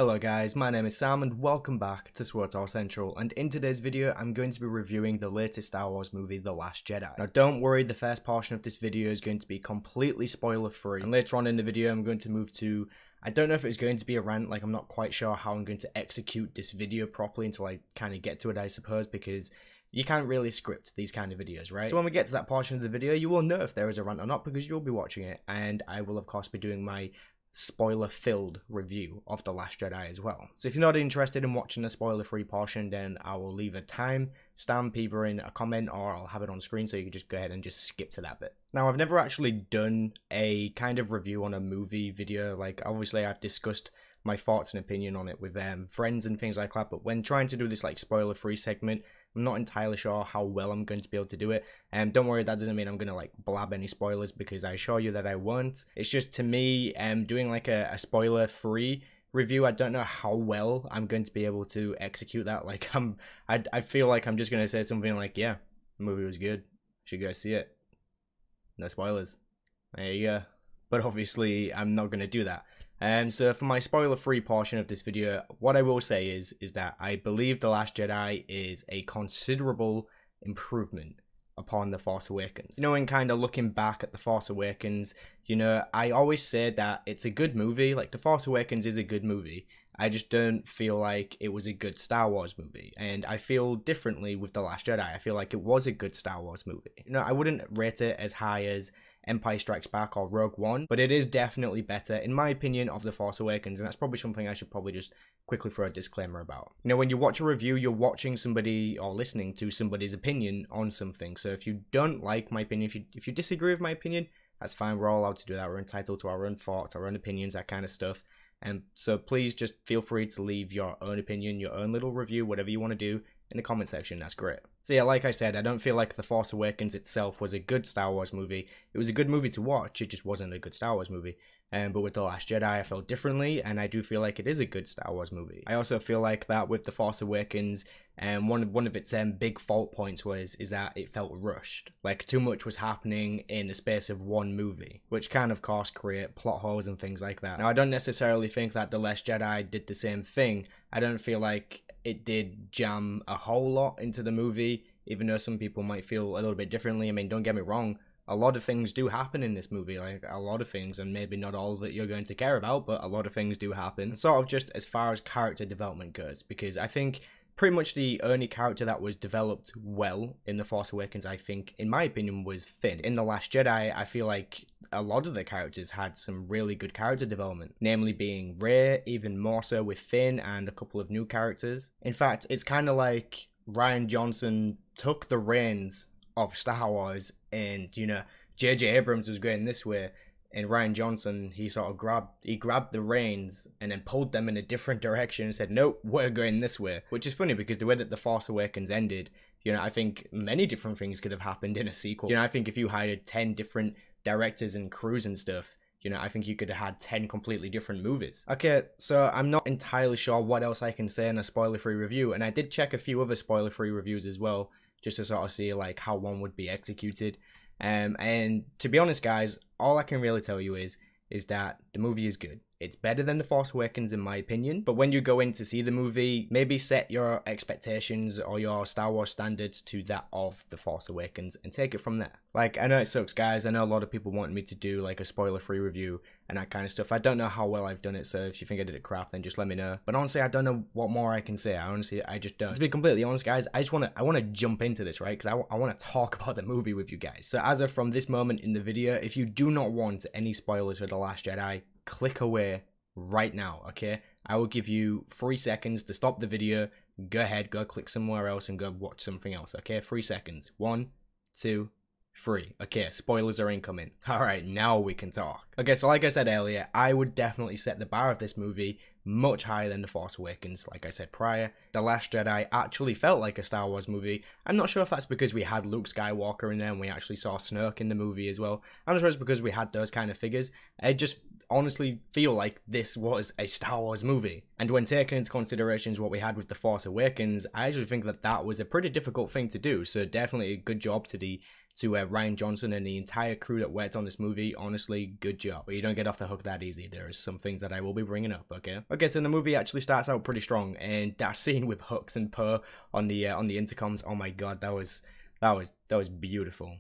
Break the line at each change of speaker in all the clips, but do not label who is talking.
Hello guys, my name is Sam and welcome back to SWTOR Central, and in today's video I'm going to be reviewing the latest Star Wars movie, The Last Jedi. Now don't worry, the first portion of this video is going to be completely spoiler free, and later on in the video I'm going to move to, I don't know if it's going to be a rant, like I'm not quite sure how I'm going to execute this video properly until I kind of get to it, I suppose, because you can't really script these kind of videos, right? So when we get to that portion of the video, you will know if there is a rant or not because you'll be watching it, and I will of course be doing my spoiler-filled review of The Last Jedi as well. So if you're not interested in watching the spoiler-free portion, then I will leave a time stamp either in a comment or I'll have it on screen so you can just go ahead and just skip to that bit. Now, I've never actually done a kind of review on a movie video. Like, obviously I've discussed my thoughts and opinion on it with friends and things like that, but when trying to do this like spoiler-free segment, I'm not entirely sure how well I'm going to be able to do it. And don't worry, that doesn't mean I'm going to like blab any spoilers because I assure you that I won't. It's just, to me, doing like a spoiler-free review, I don't know how well I'm going to be able to execute that. Like I feel like I'm just going to say something like, yeah, the movie was good, should go see it. No spoilers. There you go. But obviously I'm not going to do that. So for my spoiler-free portion of this video, what I will say is that I believe The Last Jedi is a considerable improvement upon The Force Awakens. You know, in kind of looking back at The Force Awakens, you know, I always say that it's a good movie. Like, The Force Awakens is a good movie. I just don't feel like it was a good Star Wars movie. And I feel differently with The Last Jedi. I feel like it was a good Star Wars movie. You know, I wouldn't rate it as high as Empire Strikes Back or Rogue One, but it is definitely better, in my opinion, of The Force Awakens, and that's probably something I should probably just quickly throw a disclaimer about. You know, when you watch a review, you're watching somebody or listening to somebody's opinion on something, so if you don't like my opinion, if you disagree with my opinion, that's fine, we're all allowed to do that, we're entitled to our own thoughts, our own opinions, that kind of stuff, and so please just feel free to leave your own opinion, your own little review, whatever you want to do, in the comment section. That's great. So yeah, like I said, I don't feel like The Force Awakens itself was a good Star Wars movie. It was a good movie to watch, it just wasn't a good Star Wars movie. But with The Last Jedi, I felt differently, and I do feel like it is a good Star Wars movie. I also feel like that with The Force Awakens, one of its big fault points is that it felt rushed. Like, too much was happening in the space of one movie, which can of course create plot holes and things like that. Now, I don't necessarily think that The Last Jedi did the same thing. I don't feel like it did jam a whole lot into the movie, even though some people might feel a little bit differently. I mean, don't get me wrong, a lot of things do happen in this movie, like a lot of things, and maybe not all that you're going to care about, but a lot of things do happen. Sort of just as far as character development goes, because I think pretty much the only character that was developed well in The Force Awakens, I think, in my opinion, was Finn. In The Last Jedi, I feel like a lot of the characters had some really good character development, namely being Rey, even more so with Finn, and a couple of new characters. In fact, it's kind of like Rian Johnson took the reins of Star Wars, and, you know, J.J. Abrams was going this way, and Rian Johnson, he sort of grabbed the reins and then pulled them in a different direction and said, nope, we're going this way. Which is funny because the way that The Force Awakens ended, you know, I think many different things could have happened in a sequel. You know, I think if you hired 10 different directors and crews and stuff, you know, I think you could have had 10 completely different movies. Okay, so I'm not entirely sure what else I can say in a spoiler-free review, and I did check a few other spoiler-free reviews as well, just to sort of see like how one would be executed. And to be honest, guys, all I can really tell you is that the movie is good. It's better than The Force Awakens in my opinion, but when you go in to see the movie, maybe set your expectations or your Star Wars standards to that of The Force Awakens and take it from there. Like, I know it sucks, guys, I know a lot of people want me to do like a spoiler-free review and that kind of stuff. I don't know how well I've done it, so if you think I did it crap, then just let me know. But honestly, I don't know what more I can say. I just don't. To be completely honest, guys, I want to jump into this, right? Because I want to talk about the movie with you guys. So as of from this moment in the video, if you do not want any spoilers for The Last Jedi, click away right now, okay? I will give you 3 seconds to stop the video. Go ahead, go click somewhere else and go watch something else, okay? 3 seconds. 1, 2, 3. Okay, spoilers are incoming. Alright, now we can talk. Okay, so like I said earlier, I would definitely set the bar of this movie much higher than The Force Awakens, like I said prior. The Last Jedi actually felt like a Star Wars movie. I'm not sure if that's because we had Luke Skywalker in there and we actually saw Snoke in the movie as well. I'm not sure it's because we had those kind of figures. I just honestly feel like this was a Star Wars movie. And when taking into consideration what we had with The Force Awakens, I actually think that that was a pretty difficult thing to do. So definitely a good job to the to Ryan Johnson and the entire crew that worked on this movie. Honestly, good job. But you don't get off the hook that easy. There is some things that I will be bringing up, okay? Okay, so the movie actually starts out pretty strong, and that scene with Hux and Poe on the intercoms, oh my god, that was beautiful.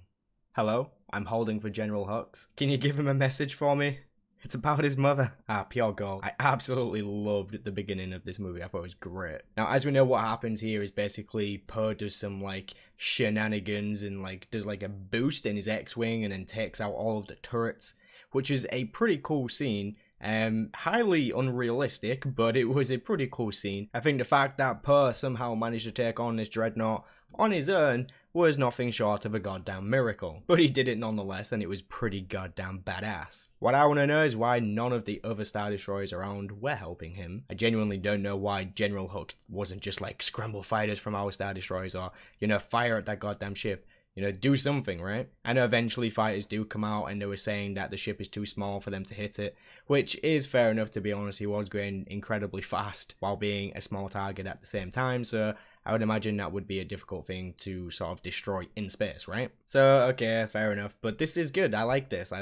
Hello, I'm holding for General Hux. Can you give him a message for me? It's about his mother. Ah, pure gold. I absolutely loved the beginning of this movie. I thought it was great. Now, as we know, what happens here is basically Poe does some, like, shenanigans and, like, does, like, a boost in his X-Wing and then takes out all of the turrets, which is a pretty cool scene. Highly unrealistic, but it was a pretty cool scene. I think the fact that Poe somehow managed to take on this dreadnought on his own was nothing short of a goddamn miracle. But he did it nonetheless, and it was pretty goddamn badass. What I want to know is why none of the other Star Destroyers around were helping him. I genuinely don't know why General Hux wasn't just like, scramble fighters from our Star Destroyers, or, you know, fire at that goddamn ship. You know, do something, right? I know eventually fighters do come out and they were saying that the ship is too small for them to hit it, which is fair enough, to be honest. He was going incredibly fast while being a small target at the same time, so I would imagine that would be a difficult thing to sort of destroy in space, right? So, okay, fair enough, but this is good. I like this.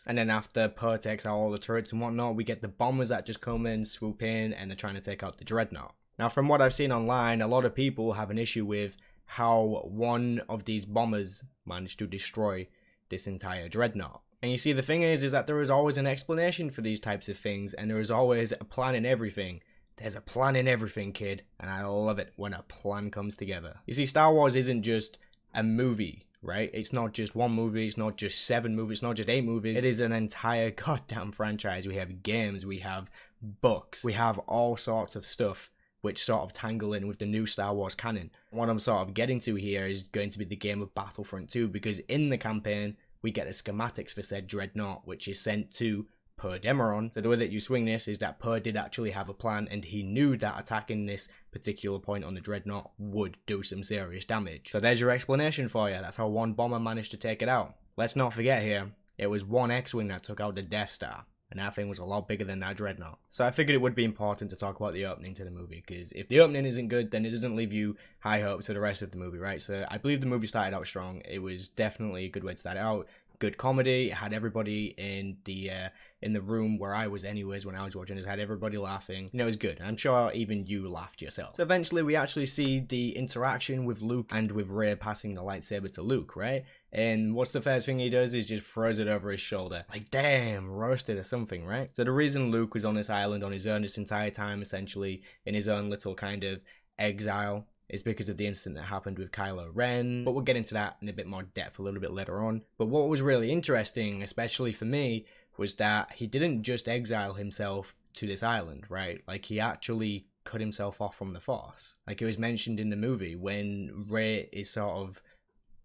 And then after Poe takes out all the turrets and whatnot, we get the bombers that just come in, swoop in, and they're trying to take out the dreadnought. Now, from what I've seen online, a lot of people have an issue with how one of these bombers managed to destroy this entire dreadnought. And you see, the thing is that there is always an explanation for these types of things, and there is always a plan in everything. There's a plan in everything, kid, and I love it when a plan comes together. You see, Star Wars isn't just a movie, right? It's not just one movie, it's not just 7 movies, it's not just 8 movies. It is an entire goddamn franchise. We have games, we have books, we have all sorts of stuff which sort of tangle in with the new Star Wars canon. What I'm sort of getting to here is going to be the game of Battlefront 2, because in the campaign, we get the schematics for said dreadnought, which is sent to Poe Dameron. So the way that you swing this is that Poe did actually have a plan, and he knew that attacking this particular point on the dreadnought would do some serious damage. So there's your explanation for you. That's how one bomber managed to take it out. Let's not forget here, it was one X-Wing that took out the Death Star, and that thing was a lot bigger than that dreadnought. So I figured it would be important to talk about the opening to the movie, because if the opening isn't good, then it doesn't leave you high hopes for the rest of the movie, right? So I believe the movie started out strong. It was definitely a good way to start it out. Good comedy. It had everybody in the room where I was anyways when I was watching it. Had everybody laughing. You know, it was good. I'm sure even you laughed yourself. So eventually we actually see the interaction with Luke and with Rey passing the lightsaber to Luke, right? And what's the first thing he does is just throws it over his shoulder. Like, damn, roasted or something, right? So the reason Luke was on this island on his own this entire time, essentially, in his own little kind of exile, is because of the incident that happened with Kylo Ren. But we'll get into that in a bit more depth a little bit later on. But what was really interesting, especially for me, was that he didn't just exile himself to this island, right? Like, he actually cut himself off from the Force. Like it was mentioned in the movie when Rey is sort of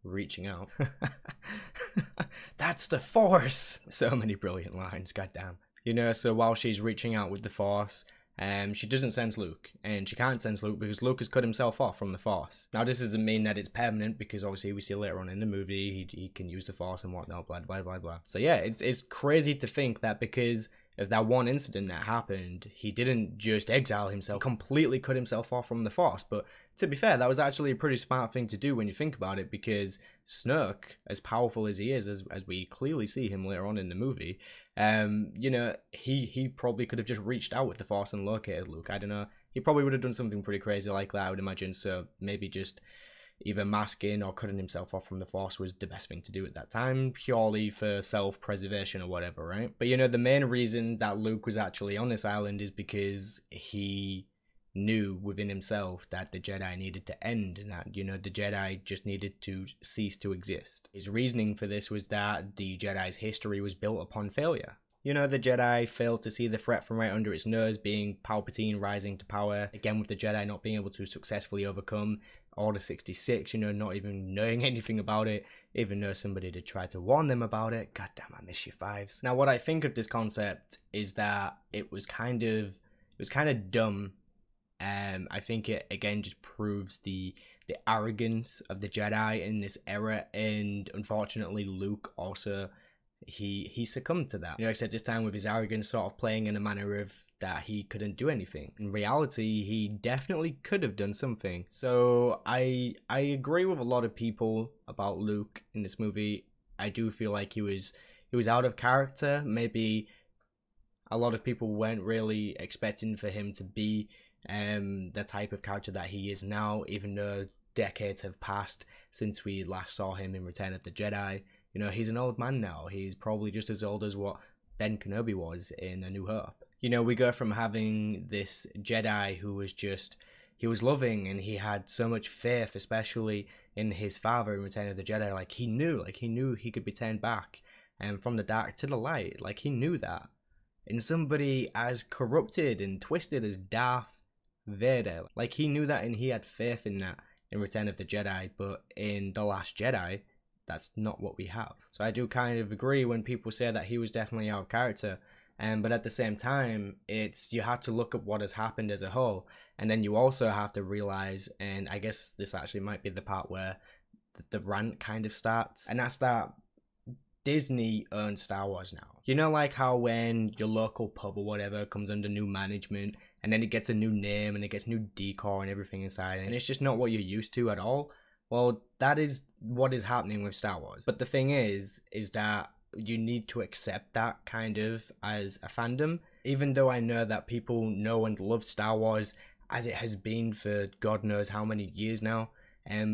reaching out. That's the Force! So many brilliant lines, goddamn. You know, so while she's reaching out with the Force, she doesn't sense Luke, and she can't sense Luke because Luke has cut himself off from the Force. Now, this doesn't mean that it's permanent, because obviously we see later on in the movie he can use the Force and whatnot, blah blah blah blah. So yeah, it's crazy to think that because of that one incident that happened, he didn't just exile himself, completely cut himself off from the Force. But to be fair, that was actually a pretty smart thing to do when you think about it, because Snoke, as powerful as he is, as we clearly see him later on in the movie, you know, he probably could have just reached out with the Force and located Luke. I don't know. He probably would have done something pretty crazy like that, I would imagine. So maybe just either masking or cutting himself off from the Force was the best thing to do at that time, purely for self-preservation or whatever, right? But you know, the main reason that Luke was actually on this island is because he knew within himself that the Jedi needed to end, and that, you know, the Jedi just needed to cease to exist. His reasoning for this was that the Jedi's history was built upon failure. You know, the Jedi failed to see the threat from right under its nose, being Palpatine rising to power, again with the Jedi not being able to successfully overcome Order 66, you know, not even knowing anything about it, even though somebody did try to warn them about it. God damn, I miss you, Fives. Now, what I think of this concept is that it was kind of dumb. I think it, again, just proves the arrogance of the Jedi in this era, and unfortunately Luke also, he succumbed to that. You know, except this time with his arrogance sort of playing in a manner of that he couldn't do anything. In reality, he definitely could have done something. So I agree with a lot of people about Luke in this movie. I do feel like he was out of character. Maybe a lot of people weren't really expecting for him to be the type of character that he is now, even though decades have passed since we last saw him in Return of the Jedi. You know, he's an old man now. He's probably just as old as what Ben Kenobi was in A New Hope. You know, we go from having this Jedi who was just, he was loving and he had so much faith, especially in his father in Return of the Jedi. Like he knew he could be turned back and from the dark to the light. Like he knew that. And somebody as corrupted and twisted as Darth Vader, like he knew that and he had faith in that in Return of the Jedi. But in The Last Jedi, that's not what we have. So I do kind of agree when people say that he was definitely out of character. But at the same time, you have to look at what has happened as a whole. And then you also have to realize, and I guess this actually might be the part where the rant kind of starts. And that's that Disney owns Star Wars now. You know, like how when your local pub or whatever comes under new management, and then it gets a new name and it gets new decor and everything inside, and it's just not what you're used to at all. Well, that is what is happening with Star Wars. But the thing is that you need to accept that kind of as a fandom, even though I know that people know and love Star Wars as it has been for God knows how many years now.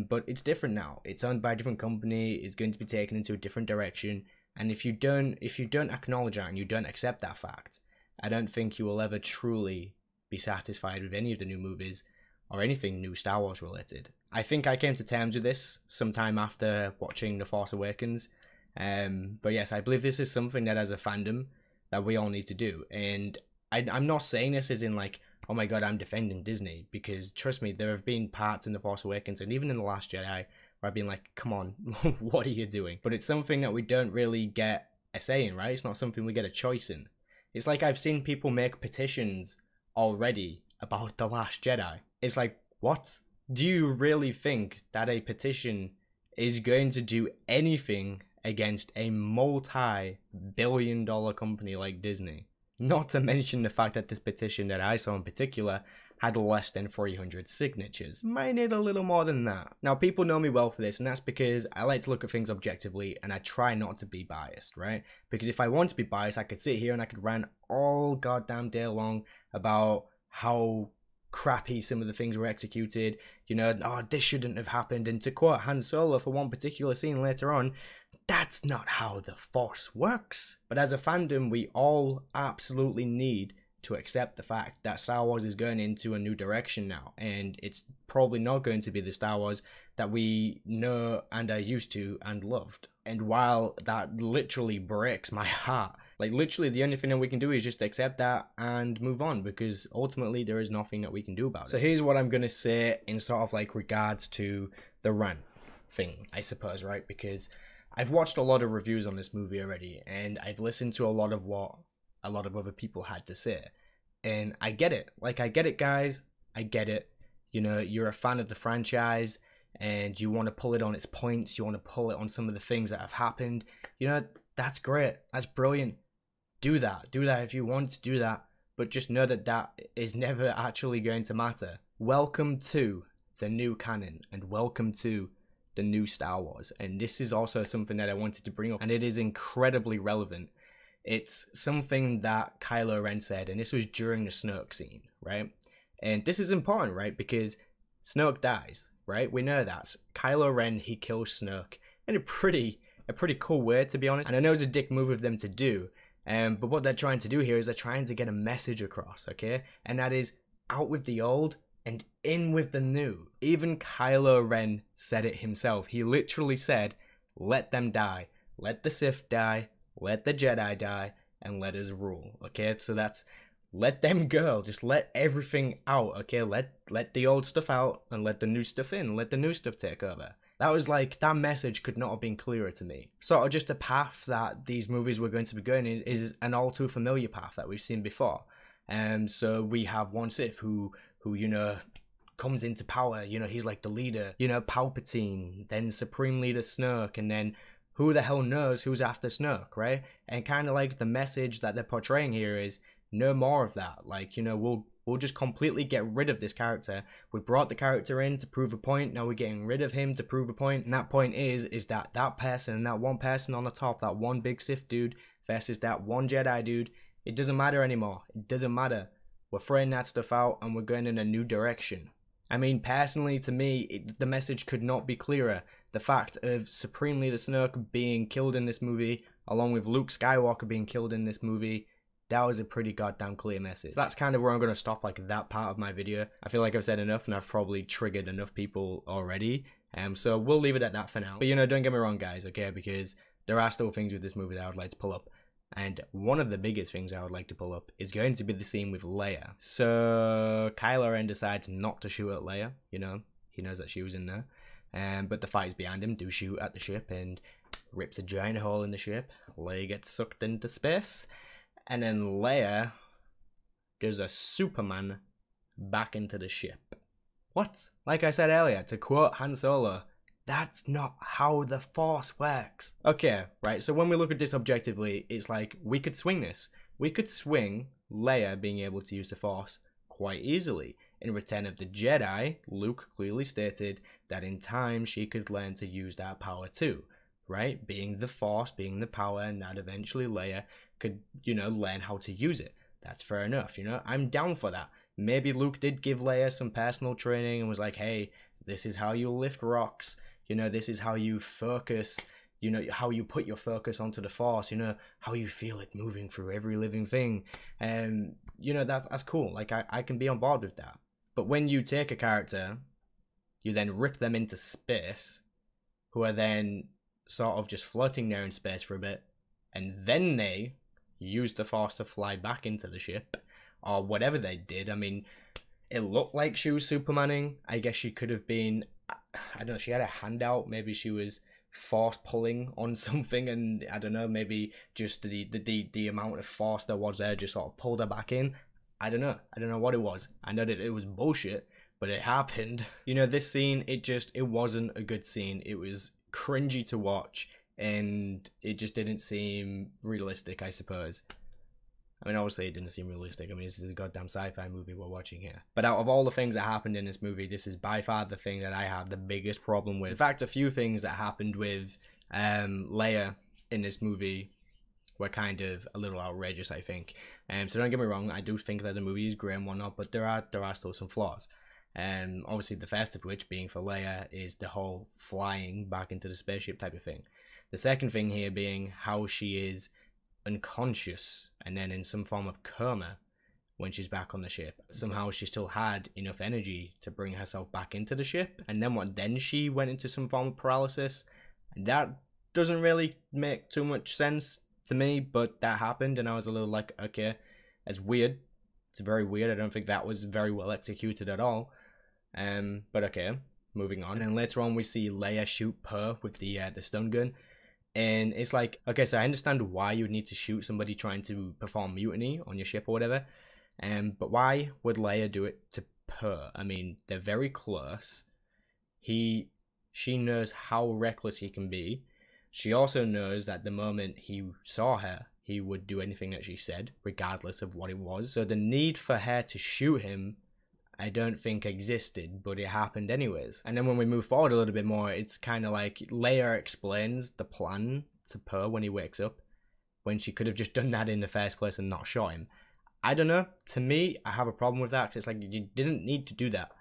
But it's different now. It's owned by a different company. It's going to be taken into a different direction. And if you don't acknowledge that and you don't accept that fact, I don't think you will ever truly be satisfied with any of the new movies or anything new Star Wars related. I think I came to terms with this sometime after watching The Force Awakens. But yes, I believe this is something that as a fandom that we all need to do. And I'm not saying this as in like, oh my god, I'm defending Disney, because trust me, there have been parts in The Force Awakens and even in The Last Jedi where I've been like, come on, what are you doing? But it's something that we don't really get a say in, right? It's not something we get a choice in. It's like I've seen people make petitions already about The Last Jedi. It's like, what? Do you really think that a petition is going to do anything against a multi-billion-dollar company like Disney? Not to mention the fact that this petition that I saw in particular had less than 300 signatures. Might need a little more than that. Now, people know me well for this, and that's because I like to look at things objectively, and I try not to be biased, right? Because if I want to be biased, I could sit here and I could rant all goddamn day long about how crappy some of the things were executed. You know, oh, this shouldn't have happened. And to quote Han Solo for one particular scene later on, that's not how the Force works. But as a fandom, we all absolutely need to accept the fact that Star Wars is going into a new direction now, and it's probably not going to be the Star Wars that we know and are used to and loved. And while that literally breaks my heart, like literally the only thing that we can do is just accept that and move on, because ultimately there is nothing that we can do about it. So here's what I'm going to say in sort of like regards to the rant thing, I suppose, right? Because I've watched a lot of reviews on this movie already, and I've listened to a lot of what a lot of other people had to say. And I get it. Like, I get it, guys. I get it. You know, you're a fan of the franchise, and you want to pull it on its points. You want to pull it on some of the things that have happened. You know, that's great. That's brilliant. Do that. Do that if you want to do that. But just know that that is never actually going to matter. Welcome to the new canon, and welcome to the new Star Wars. And this is also something that I wanted to bring up, and it is incredibly relevant. It's something that Kylo Ren said, and this was during the Snoke scene, right? And this is important, right? Because Snoke dies, right? We know that. Kylo Ren, he kills Snoke in a pretty cool way, to be honest. And I know it's a dick move of them to do, but what they're trying to do here is they're trying to get a message across, okay? And that is out with the old and in with the new. Even Kylo Ren said it himself. He literally said, let them die. Let the Sith die. Let the Jedi die. And let us rule. Okay, so that's let them go. Just let everything out. Okay, let the old stuff out and let the new stuff in. Let the new stuff take over. That was like, that message could not have been clearer to me. Sort of just a path that these movies were going to be going in is an all too familiar path that we've seen before. So we have one Sith who you know comes into power. You know, he's like the leader. You know, Palpatine, then Supreme Leader Snoke, and then who the hell knows who's after Snoke, right? And kind of like the message that they're portraying here is no more of that. Like, you know, we'll just completely get rid of this character. We brought the character in to prove a point. Now we're getting rid of him to prove a point. And that point is that that person, that one person on the top, that one big Sith dude versus that one Jedi dude, it doesn't matter anymore. It doesn't matter. We're throwing that stuff out and we're going in a new direction. I mean, personally, to me, the message could not be clearer. The fact of Supreme Leader Snoke being killed in this movie, along with Luke Skywalker being killed in this movie, that was a pretty goddamn clear message. So that's kind of where I'm going to stop like that part of my video. I feel like I've said enough and I've probably triggered enough people already. So we'll leave it at that for now. But, you know, don't get me wrong, guys, okay? Because there are still things with this movie that I would like to pull up. And one of the biggest things I would like to pull up is going to be the scene with Leia. So Kylo Ren decides not to shoot at Leia, you know, he knows that she was in there. But the fighters behind him do shoot at the ship and rips a giant hole in the ship. Leia gets sucked into space. And then Leia does a Superman back into the ship. What? Like I said earlier, to quote Han Solo, that's not how the Force works. Okay, right, so when we look at this objectively, it's like, we could swing this. We could swing Leia being able to use the Force quite easily. In Return of the Jedi, Luke clearly stated that in time she could learn to use that power too, right? Being the Force, being the power, and that eventually Leia could, you know, learn how to use it. That's fair enough, you know? I'm down for that. Maybe Luke did give Leia some personal training and was like, hey, this is how you lift rocks. You know, this is how you focus, you know, how you put your focus onto the Force, you know, how you feel it moving through every living thing. And, you know, that's cool. Like, I can be on board with that. But when you take a character, you then rip them into space, who are then sort of just floating there in space for a bit, and then they use the Force to fly back into the ship, or whatever they did. I mean, it looked like she was Supermaning. I guess she could have been, I don't know, she had a hand out. Maybe she was Force pulling on something, and I don't know, maybe just the amount of Force there was there just sort of pulled her back in. I don't know what it was. I know that it was bullshit, but it happened. You know, this scene, it wasn't a good scene. It was cringy to watch, and it just didn't seem realistic, I suppose. I mean, obviously it didn't seem realistic. I mean, this is a goddamn sci-fi movie we're watching here. But out of all the things that happened in this movie, this is by far the thing that I have the biggest problem with. In fact, a few things that happened with Leia in this movie were kind of a little outrageous, I think. So don't get me wrong, I do think that the movie is great and whatnot, but there are still some flaws. Obviously the first of which being for Leia is the whole flying back into the spaceship type of thing. The second thing here being how she is unconscious and then in some form of coma when she's back on the ship. Somehow she still had enough energy to bring herself back into the ship, and then she went into some form of paralysis. And that doesn't really make too much sense to me, but that happened, and I was a little like, okay, it's weird. It's very weird. I don't think that was very well executed at all. But okay, moving on. And then later on we see Leia shoot Poe with the stun gun. And it's like, okay, so I understand why you would need to shoot somebody trying to perform mutiny on your ship or whatever. But why would Leia do it to Poe? I mean, they're very close. She knows how reckless he can be. She also knows that the moment he saw her, he would do anything that she said, regardless of what it was. So the need for her to shoot him, I don't think existed, but it happened anyways. And then when we move forward a little bit more, it's kind of like Leia explains the plan to Poe when he wakes up, when she could have just done that in the first place and not shot him. I don't know. To me, I have a problem with that, 'cause it's like, you didn't need to do that.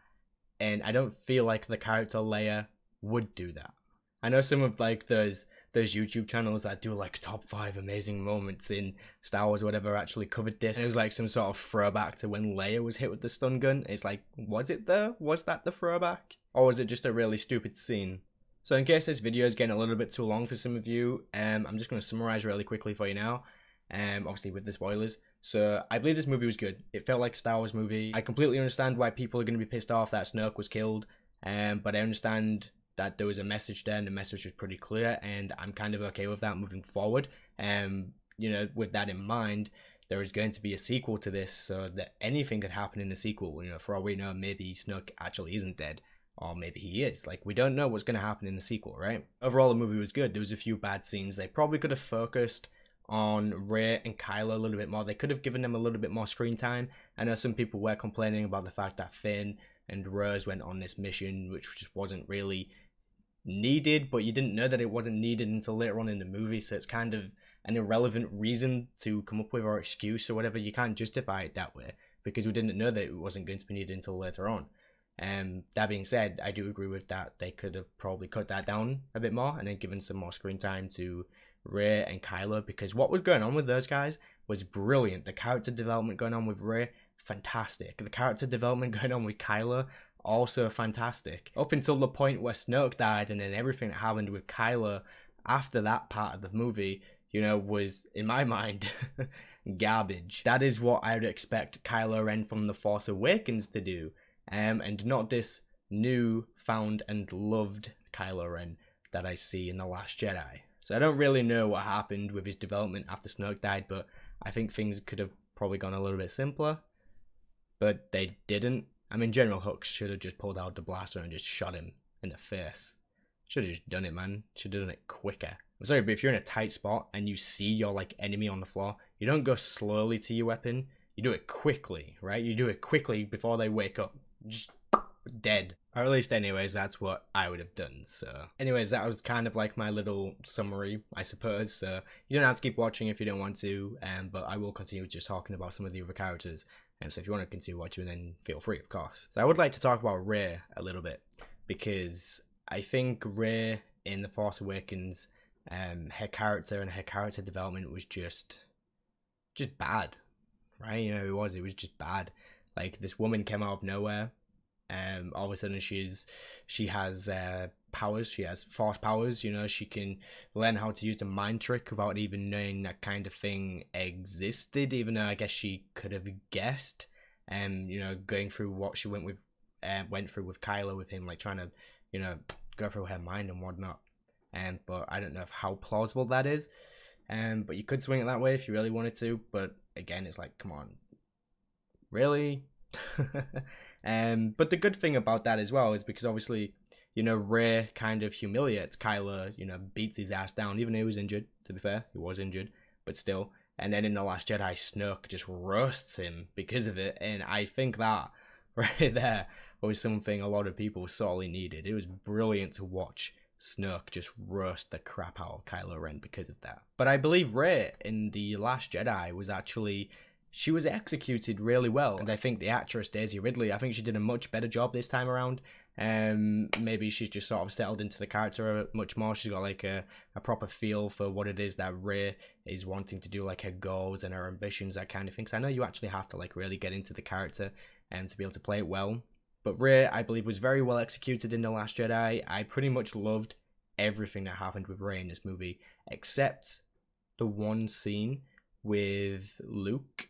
And I don't feel like the character Leia would do that. I know some of like those YouTube channels that do like top 5 amazing moments in Star Wars or whatever actually covered this. And it was like some sort of throwback to when Leia was hit with the stun gun. It's like, was it there? Was that the throwback? Or was it just a really stupid scene? So in case this video is getting a little bit too long for some of you, I'm just going to summarize really quickly for you now. Obviously with the spoilers. So I believe this movie was good. It felt like a Star Wars movie. I completely understand why people are going to be pissed off that Snoke was killed. But I understand that there was a message there, and the message was pretty clear, and I'm kind of okay with that moving forward. You know, with that in mind, there is going to be a sequel to this, so that anything could happen in the sequel. You know, for all we know, maybe Snoke actually isn't dead. or maybe he is. Like, we don't know what's going to happen in the sequel, right? Overall, the movie was good. There was a few bad scenes. They probably could have focused on Rey and Kylo a little bit more. They could have given them a little bit more screen time. I know some people were complaining about the fact that Finn and Rose went on this mission, which just wasn't really needed, but you didn't know that it wasn't needed until later on in the movie, so it's kind of an irrelevant reason to come up with or excuse or whatever. You can't justify it that way because we didn't know that it wasn't going to be needed until later on. That being said, I do agree with that. They could have probably cut that down a bit more and then given some more screen time to Rey and Kylo, because what was going on with those guys was brilliant. The character development going on with Rey, fantastic. The character development going on with Kylo, also fantastic. Up until the point where Snoke died, and then everything that happened with Kylo after that part of the movie, you know, was, in my mind, garbage. That is what I would expect Kylo Ren from The Force Awakens to do, and not this new found and loved Kylo Ren that I see in The Last Jedi. So I don't really know what happened with his development after Snoke died, but I think things could have probably gone a little bit simpler, but they didn't. I mean, General Hux should have just pulled out the blaster and just shot him in the face. Should have just done it, man. Should have done it quicker. I'm sorry, but if you're in a tight spot and you see your, like, enemy on the floor, you don't go slowly to your weapon. You do it quickly, right? You do it quickly before they wake up. Just dead. Or at least, anyways, that's what I would have done. So, anyways, that was kind of like my little summary, I suppose. So, you don't have to keep watching if you don't want to, but I will continue just talking about some of the other characters. So if you want to continue watching, then feel free, of course. So I would like to talk about Rey a little bit, because I think Rey in The Force Awakens, her character and her character development was just bad, right? You know, it was just bad. Like, this woman came out of nowhere, all of a sudden she has powers. She has force powers. You know, she can learn how to use the mind trick without even knowing that kind of thing existed, even though I guess she could have guessed. You know, going through what she went through with Kylo, with him, like, trying to, you know, go through her mind and whatnot. But I don't know how plausible that is. But you could swing it that way if you really wanted to, but again, it's like, come on, really? But the good thing about that as well is because obviously, you know, Rey kind of humiliates Kylo, you know, beats his ass down, even though he was injured, to be fair. He was injured, but still. And then in The Last Jedi, Snoke just roasts him because of it. And I think that right there was something a lot of people sorely needed. It was brilliant to watch Snoke just roast the crap out of Kylo Ren because of that. But I believe Rey in The Last Jedi was actually, she was executed really well. And I think the actress Daisy Ridley, I think she did a much better job this time around. Maybe she's just sort of settled into the character much more. She's got like a proper feel for what it is that Rey is wanting to do, like her goals and her ambitions, that kind of thing. So I know you actually have to like really get into the character and to be able to play it well. But Rey, I believe, was very well executed in The Last Jedi. I pretty much loved everything that happened with Rey in this movie, except the one scene with Luke.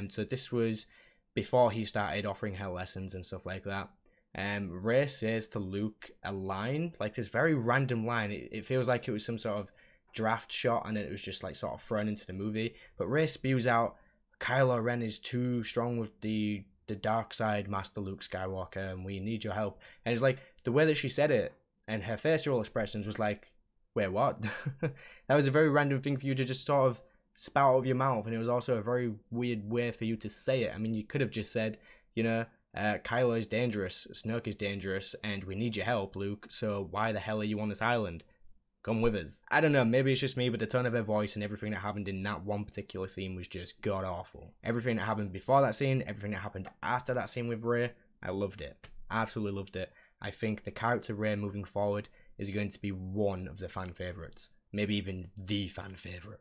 So this was before he started offering her lessons and stuff like that. Rey says to Luke a line, like this very random line. It feels like it was some sort of draft shot and then it was just like sort of thrown into the movie. But Rey spews out, Kylo Ren is too strong with the dark side, Master Luke Skywalker, and we need your help. And it's like, the way that she said it and her facial expressions was like, wait, what? That was a very random thing for you to just sort of spout out of your mouth, and it was also a very weird way for you to say it. I mean, you could have just said, you know, Kylo is dangerous, Snoke is dangerous, and we need your help, Luke, so why the hell are you on this island? Come with us. I don't know, maybe it's just me, but the tone of her voice and everything that happened in that one particular scene was just god-awful. Everything that happened before that scene, everything that happened after that scene with Rey, I loved it. Absolutely loved it. I think the character Rey moving forward is going to be one of the fan favourites. Maybe even the fan favourite.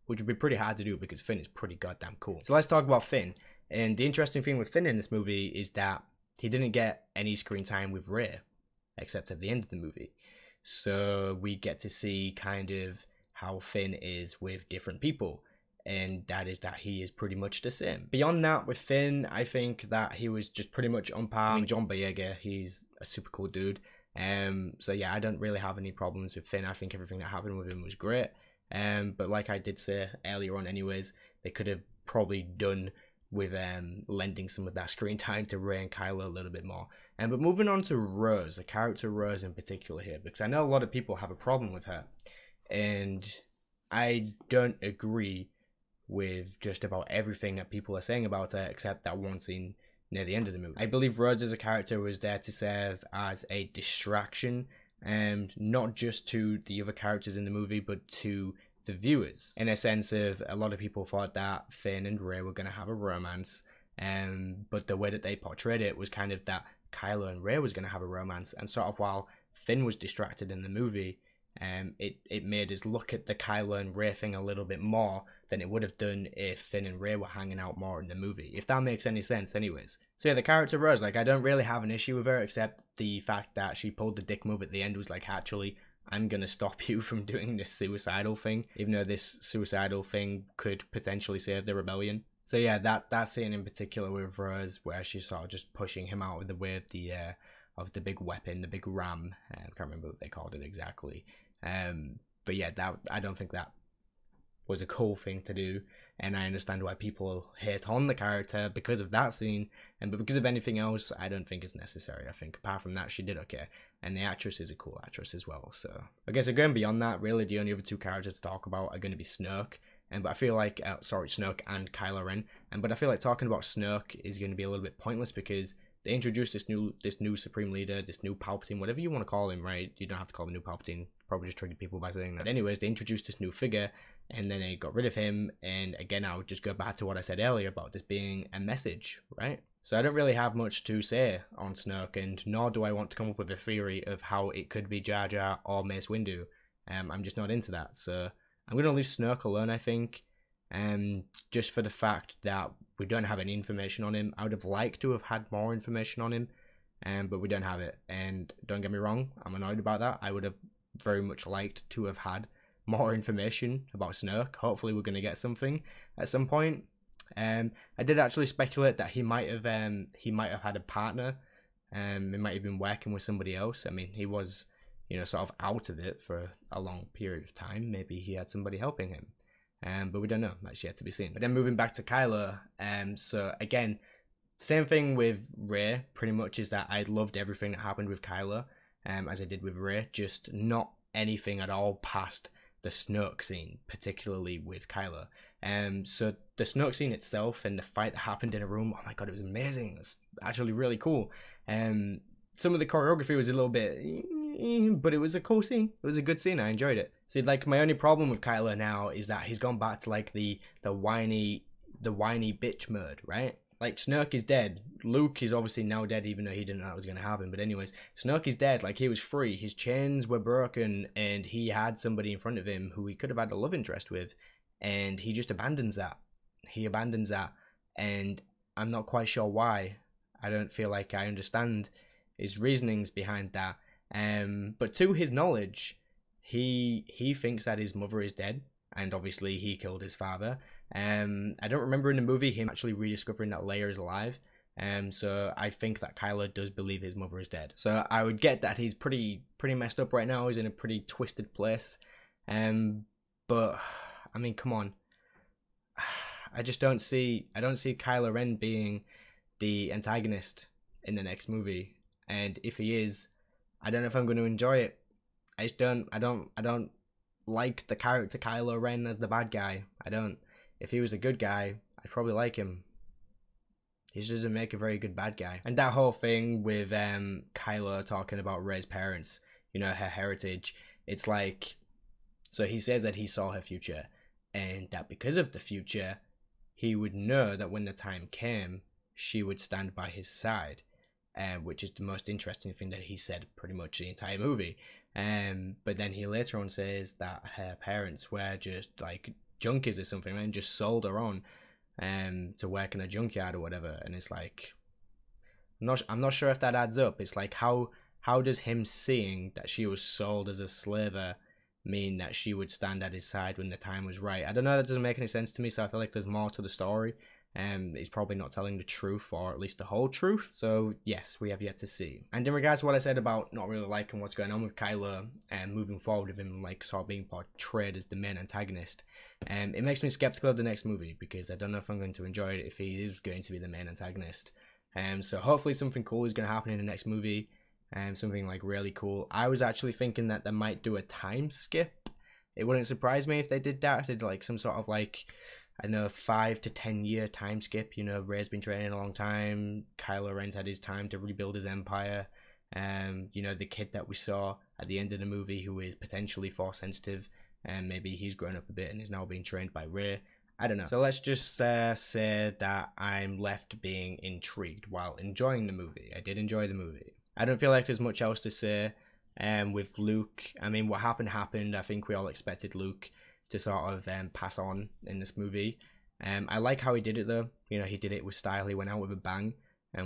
Which would be pretty hard to do because Finn is pretty goddamn cool. So let's talk about Finn. And the interesting thing with Finn in this movie is that he didn't get any screen time with Rey, except at the end of the movie. So we get to see kind of how Finn is with different people, and that is that he is pretty much the same. Beyond that, with Finn, I think that he was just pretty much on par. I mean, John Boyega, he's a super cool dude. So yeah, I don't really have any problems with Finn. I think everything that happened with him was great. But like I did say earlier on anyways, they could have probably done with lending some of that screen time to Rey and Kylo a little bit more. But moving on to Rose, the character Rose in particular here, because I know a lot of people have a problem with her, and I don't agree with just about everything that people are saying about her, except that one scene near the end of the movie. I believe Rose as a character was there to serve as a distraction, and not just to the other characters in the movie, but to the viewers, in a sense of a lot of people thought that Finn and Rey were going to have a romance, but the way that they portrayed it was kind of that Kylo and Rey was going to have a romance, and sort of while Finn was distracted in the movie, it made us look at the Kylo and Rey thing a little bit more than it would have done if Finn and Rey were hanging out more in the movie, if that makes any sense anyways. So yeah, the character Rose, like, I don't really have an issue with her, except the fact that she pulled the dick move at the end, was like, actually, I'm gonna stop you from doing this suicidal thing, even though this suicidal thing could potentially save the rebellion. So yeah, that scene in particular with Rose, where she's sort of just pushing him out of the way of the big weapon, the big ram. I can't remember what they called it exactly. But yeah, that I don't think that was a cool thing to do, and I understand why people hate on the character because of that scene, but because of anything else, I don't think it's necessary. I think apart from that, she did okay, and the actress is a cool actress as well. So I guess going beyond that, really the only other two characters to talk about are going to be Snoke, but I feel like Snoke and Kylo Ren, but I feel like talking about Snoke is going to be a little bit pointless because they introduced this new Supreme Leader, this new Palpatine, whatever you want to call him, right? You don't have to call him new Palpatine. Probably just triggered people by saying that. But anyways, they introduced this new figure, and then they got rid of him. And again, I would just go back to what I said earlier about this being a message, right? So I don't really have much to say on Snoke, and nor do I want to come up with a theory of how it could be Jar Jar or Mace Windu. I'm just not into that. So I'm going to leave Snoke alone, I think. Just for the fact that we don't have any information on him. I would have liked to have had more information on him, but we don't have it. And don't get me wrong, I'm annoyed about that. I would have very much liked to have had more information about Snoke. Hopefully we're going to get something at some point. I did actually speculate that he might have had a partner. He might have been working with somebody else. I mean, he was, sort of out of it for a long period of time. Maybe he had somebody helping him. But we don't know. That's yet to be seen. But then moving back to Kylo, so again, same thing with Rey, pretty much, is that I loved everything that happened with Kylo, as I did with Rey, just not anything at all past the Snoke scene, particularly with Kylo. So the Snoke scene itself and the fight that happened in a room, oh my god, it was amazing. It's actually really cool. Some of the choreography was a little bit, but it was a cool scene. It was a good scene. I enjoyed it. See, like, my only problem with Kylo now is that he's gone back to like the whiny bitch mode, right? Like, Snoke is dead. Luke is obviously now dead, even though he didn't know that was going to happen. But anyways, Snoke is dead. Like, he was free. His chains were broken, and he had somebody in front of him who he could have had a love interest with, and he just abandons that. He abandons that, and I'm not quite sure why. I don't feel like I understand his reasonings behind that. But to his knowledge, he thinks that his mother is dead, and obviously he killed his father. I don't remember in the movie him actually rediscovering that Leia is alive. So I think that Kylo does believe his mother is dead. So I would get that he's pretty messed up right now. He's in a pretty twisted place. But I mean, come on. I don't see Kylo Ren being the antagonist in the next movie. And if he is, I don't know if I'm going to enjoy it. I don't like the character Kylo Ren as the bad guy. I don't. If he was a good guy, I'd probably like him. He just doesn't make a very good bad guy. And that whole thing with Kylo talking about Rey's parents, her heritage, it's like, so he says that he saw her future, and that because of the future, he would know that when the time came, she would stand by his side, which is the most interesting thing that he said pretty much the entire movie. But then he later on says that her parents were just like junkies or something, and just sold her on to work in a junkyard or whatever. And it's like, I'm not sure if that adds up. It's like, how does him seeing that she was sold as a slaver mean that she would stand at his side when the time was right? I don't know, that doesn't make any sense to me. So I feel like there's more to the story He's probably not telling the truth, or at least the whole truth. So yes, we have yet to see. And in regards to what I said about not really liking what's going on with Kylo and moving forward with him like sort of being portrayed as the main antagonist, it makes me skeptical of the next movie, because I don't know if I'm going to enjoy it if he is going to be the main antagonist. So hopefully something cool is going to happen in the next movie, something like really cool. I was actually thinking that they might do a time skip. It wouldn't surprise me if they did that, if they did like some sort of like, I know, 5 to 10 year time skip. You know, Rey's been training a long time, Kylo Ren's had his time to rebuild his empire. You know, the kid that we saw at the end of the movie who is potentially force sensitive, and maybe he's grown up a bit and is now being trained by Rey. I don't know. So let's just say that I'm left being intrigued while enjoying the movie. I did enjoy the movie. I don't feel like there's much else to say. With Luke, I mean, what happened. I think we all expected Luke to sort of pass on in this movie. I like how he did it though. You know, he did it with style. He went out with a bang,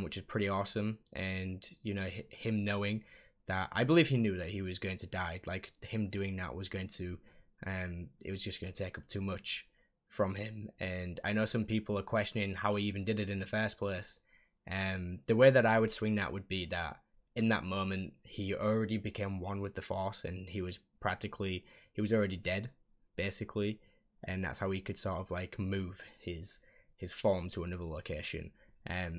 which is pretty awesome. And you know, him knowing that, I believe he knew that he was going to die. Like, him doing that was going to, it was just going to take up too much from him. And I know some people are questioning how he even did it in the first place. The way that I would swing that would be that in that moment he already became one with the Force, and he was already dead basically, and that's how he could sort of like move his form to another location.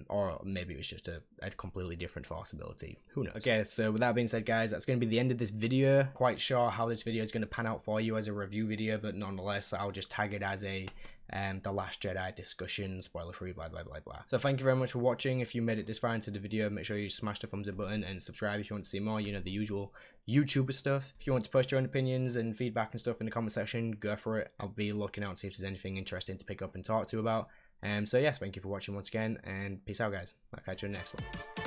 Or maybe it was just a completely different Force ability. Who knows? Okay, so with that being said, guys, that's going to be the end of this video. Quite sure how this video is going to pan out for you as a review video, but nonetheless, I'll just tag it as a The Last Jedi discussion, spoiler free, blah blah blah blah. So thank you very much for watching. If you made it this far into the video, make sure you smash the thumbs up button and subscribe if you want to see more, you know, the usual YouTuber stuff. If you want to post your own opinions and feedback and stuff in the comment section, go for it. I'll be looking out to see if there's anything interesting to pick up and talk to about. So yes, thank you for watching once again, and peace out, guys. I'll catch you in the next one.